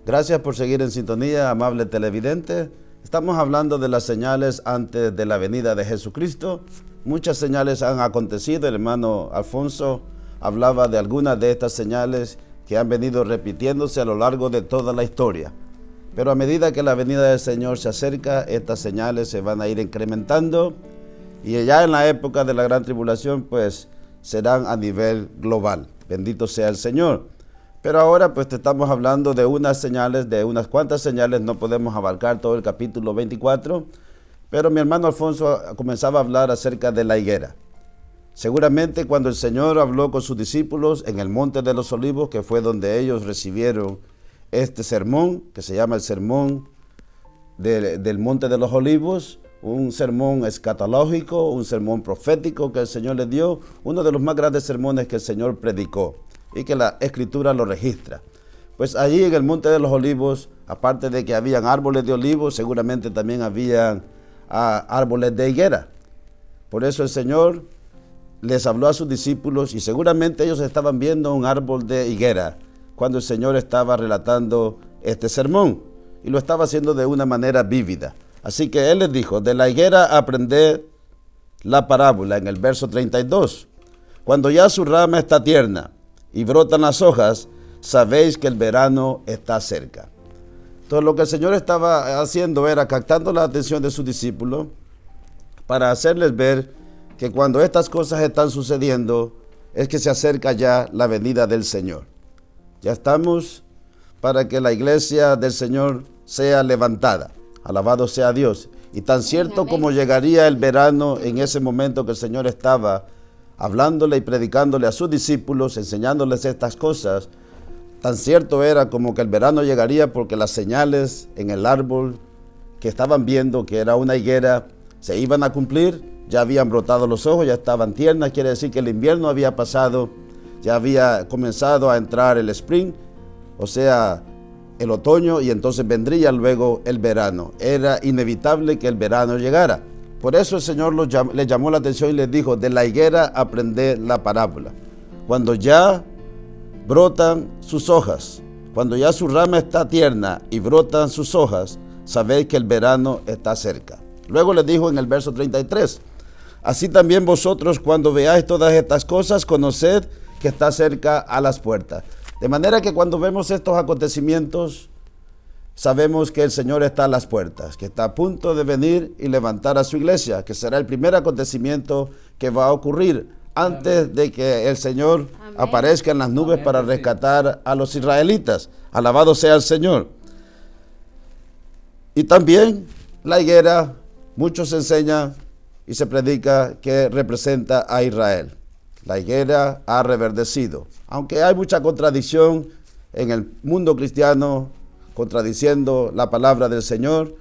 Gracias por seguir en sintonía, amable televidente. Estamos hablando de las señales antes de la venida de Jesucristo. Muchas señales han acontecido. El hermano Alfonso hablaba de algunas de estas señales que han venido repitiéndose a lo largo de toda la historia. Pero a medida que la venida del Señor se acerca, estas señales se van a ir incrementando y ya en la época de la gran tribulación, pues serán a nivel global. Bendito sea el Señor. Pero ahora pues te estamos hablando de unas señales, de unas cuantas señales. No podemos abarcar todo el capítulo 24, pero mi hermano Alfonso comenzaba a hablar acerca de la higuera. Seguramente cuando el Señor habló con sus discípulos en el Monte de los Olivos, que fue donde ellos recibieron este sermón, que se llama el sermón del Monte de los Olivos, un sermón escatológico, un sermón profético que el Señor le dio, uno de los más grandes sermones que el Señor predicó y que la Escritura lo registra. Pues allí en el Monte de los Olivos, aparte de que habían árboles de olivos, seguramente también habían árboles de higuera. Por eso el Señor les habló a sus discípulos y seguramente ellos estaban viendo un árbol de higuera cuando el Señor estaba relatando este sermón, y lo estaba haciendo de una manera vívida. Así que Él les dijo: de la higuera aprended la parábola, en el verso 32. Cuando ya su rama está tierna y brotan las hojas, sabéis que el verano está cerca. Entonces lo que el Señor estaba haciendo era captando la atención de sus discípulos para hacerles ver que cuando estas cosas están sucediendo es que se acerca ya la venida del Señor. Ya estamos para que la iglesia del Señor sea levantada. Alabado sea Dios. Y tan cierto como llegaría el verano, en ese momento que el Señor estaba hablándole y predicándole a sus discípulos, enseñándoles estas cosas, tan cierto era como que el verano llegaría, porque las señales en el árbol que estaban viendo, que era una higuera, se iban a cumplir. Ya habían brotado los ojos, ya estaban tiernas, quiere decir que el invierno había pasado, ya había comenzado a entrar el spring, o sea, el otoño, y entonces vendría luego el verano. Era inevitable que el verano llegara. Por eso el Señor les llamó la atención y les dijo: de la higuera aprended la parábola. Cuando ya brotan sus hojas, cuando ya su rama está tierna y brotan sus hojas, sabéis que el verano está cerca. Luego les dijo en el verso 33: así también vosotros, cuando veáis todas estas cosas, conoced que está cerca a las puertas. De manera que cuando vemos estos acontecimientos, sabemos que el Señor está a las puertas, que está a punto de venir y levantar a su iglesia, que será el primer acontecimiento que va a ocurrir antes de que el Señor aparezca en las nubes para rescatar a los israelitas. Alabado sea el Señor. Y también la higuera, muchos enseñan y se predica que representa a Israel. La higuera ha reverdecido. Aunque hay mucha contradicción en el mundo cristiano, contradiciendo la palabra del Señor,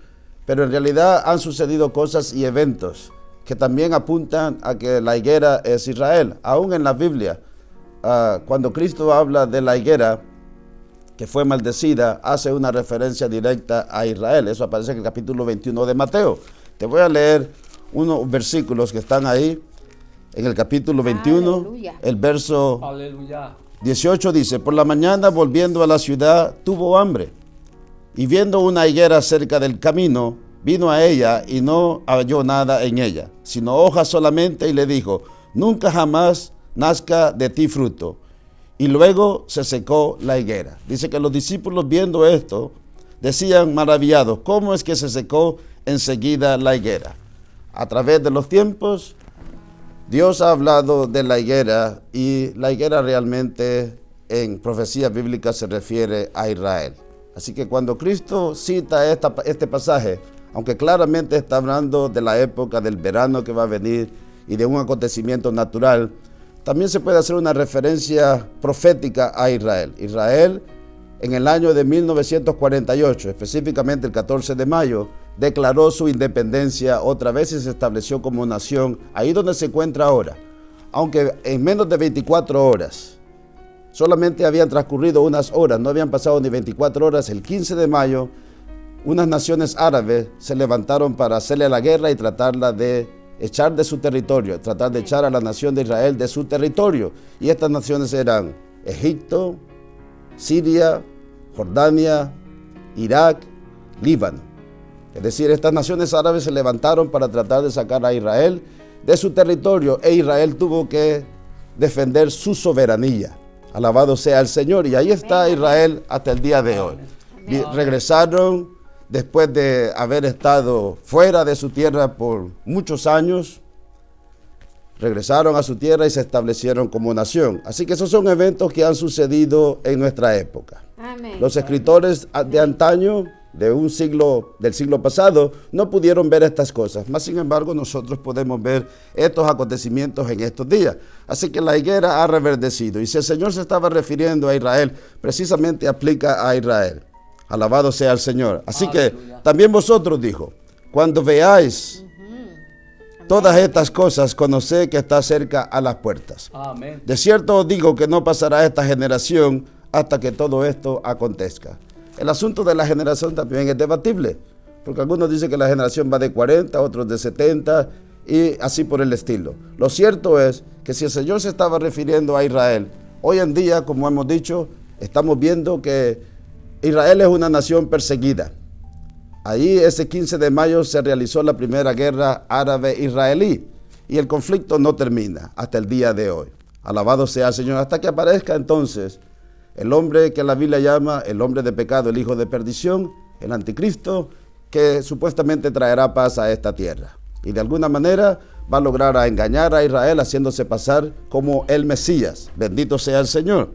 pero en realidad han sucedido cosas y eventos que también apuntan a que la higuera es Israel. Aún en la Biblia, cuando Cristo habla de la higuera que fue maldecida, hace una referencia directa a Israel. Eso aparece en el capítulo 21 de Mateo. Te voy a leer unos versículos que están ahí. En el capítulo 21, aleluya, el verso 18 dice: por la mañana, volviendo a la ciudad, tuvo hambre, y viendo una higuera cerca del camino, vino a ella y no halló nada en ella, sino hojas solamente, y le dijo: nunca jamás nazca de ti fruto. Y luego se secó la higuera. Dice que los discípulos, viendo esto, decían maravillados: ¿cómo es que se secó enseguida la higuera? A través de los tiempos, Dios ha hablado de la higuera, y la higuera realmente en profecía bíblica se refiere a Israel. Así que cuando Cristo cita este pasaje, aunque claramente está hablando de la época del verano que va a venir y de un acontecimiento natural, también se puede hacer una referencia profética a Israel. Israel, en el año de 1948, específicamente el 14 de mayo, declaró su independencia otra vez y se estableció como nación ahí donde se encuentra ahora. Aunque en menos de 24 horas, solamente habían transcurrido unas horas, no habían pasado ni 24 horas, el 15 de mayo, unas naciones árabes se levantaron para hacerle la guerra y tratarla de echar de su territorio, tratar de echar a la nación de Israel de su territorio. Y estas naciones eran Egipto, Siria, Jordania, Irak, Líbano. Es decir, estas naciones árabes se levantaron para tratar de sacar a Israel de su territorio, e Israel tuvo que defender su soberanía. Alabado sea el Señor. Y ahí está Israel hasta el día de hoy. Regresaron después de haber estado fuera de su tierra por muchos años. Regresaron a su tierra y se establecieron como nación. Así que esos son eventos que han sucedido en nuestra época. Amén. Los escritores de antaño, del siglo pasado, no pudieron ver estas cosas. Mas, sin embargo, nosotros podemos ver estos acontecimientos en estos días. Así que la higuera ha reverdecido. Y si el Señor se estaba refiriendo a Israel, precisamente aplica a Israel. Alabado sea el Señor. Así que también vosotros, dijo, cuando veáis todas estas cosas, conoced que está cerca a las puertas. Amén. De cierto os digo que no pasará esta generación hasta que todo esto acontezca. El asunto de la generación también es debatible, porque algunos dicen que la generación va de 40, otros de 70 y así por el estilo. Lo cierto es que si el Señor se estaba refiriendo a Israel, hoy en día, como hemos dicho, estamos viendo que Israel es una nación perseguida. Ahí ese 15 de mayo se realizó la primera guerra árabe-israelí y el conflicto no termina hasta el día de hoy. Alabado sea el Señor, hasta que aparezca entonces el hombre que la Biblia llama el hombre de pecado, el hijo de perdición, el anticristo, que supuestamente traerá paz a esta tierra. Y de alguna manera va a lograr engañar a Israel haciéndose pasar como el Mesías. Bendito sea el Señor.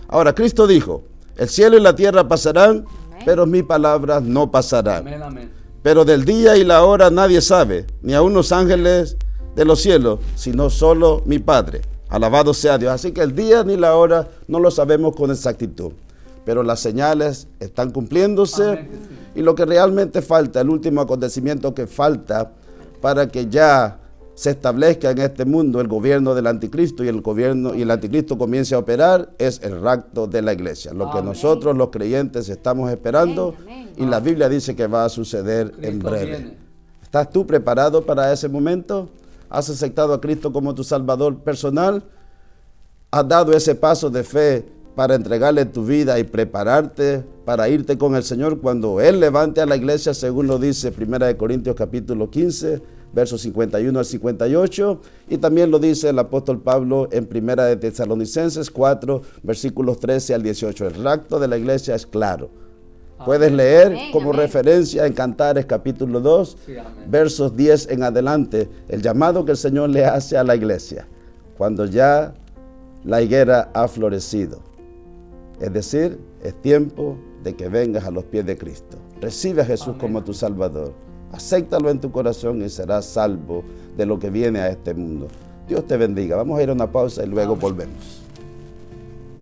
Ahora, Cristo dijo, el cielo y la tierra pasarán, pero mis palabras no pasarán. Amén, amén. Pero del día y la hora nadie sabe, ni aun los ángeles de los cielos, sino solo mi Padre. Alabado sea Dios. Así que el día ni la hora no lo sabemos con exactitud. Pero las señales están cumpliéndose. Amén. Y lo que realmente falta, el último acontecimiento que falta para que ya se establezca en este mundo el gobierno del anticristo y el anticristo comience a operar, es el rapto de la iglesia. Lo que Amén. nosotros los creyentes estamos esperando, Amén. y la Biblia dice que va a suceder en Cristo breve. viene. ¿Estás tú preparado para ese momento? ¿Has aceptado a Cristo como tu Salvador personal? ¿Has dado ese paso de fe para entregarle tu vida y prepararte para irte con el Señor cuando Él levante a la iglesia, según lo dice 1 Corintios capítulo 15, versos 51 al 58, y también lo dice el apóstol Pablo en 1 de Tesalonicenses 4, versículos 13 al 18. El rapto de la iglesia es claro. Puedes leer Amén, como amén. referencia en Cantares capítulo 2, Sí, amén. versos 10 en adelante, el llamado que el Señor le hace a la iglesia, cuando ya la higuera ha florecido. Es decir, es tiempo de que vengas a los pies de Cristo. Recibe a Jesús Amén. como tu Salvador. Acéptalo en tu corazón y serás salvo de lo que viene a este mundo. Dios te bendiga. Vamos a ir a una pausa y luego volvemos.